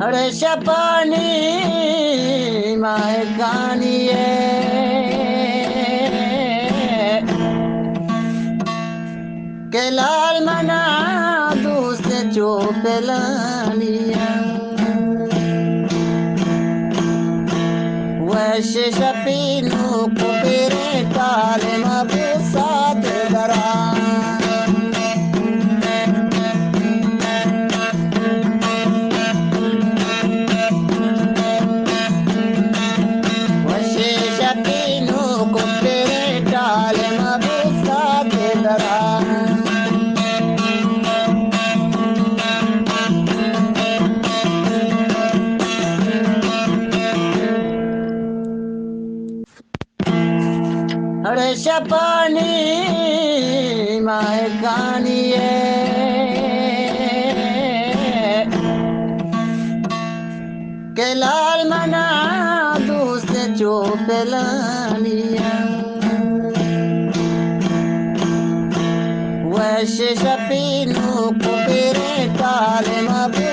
अरे शपानी माए कानिए के लाल मना दूसरे चोपलानिया वैश्य शपीनु कुबेरे काले मबूसात दरा अरे शपानी माए कानिए के लाल मना दूसरे चोपलानिया वैश्य शपीनु कुबेरे काले मबू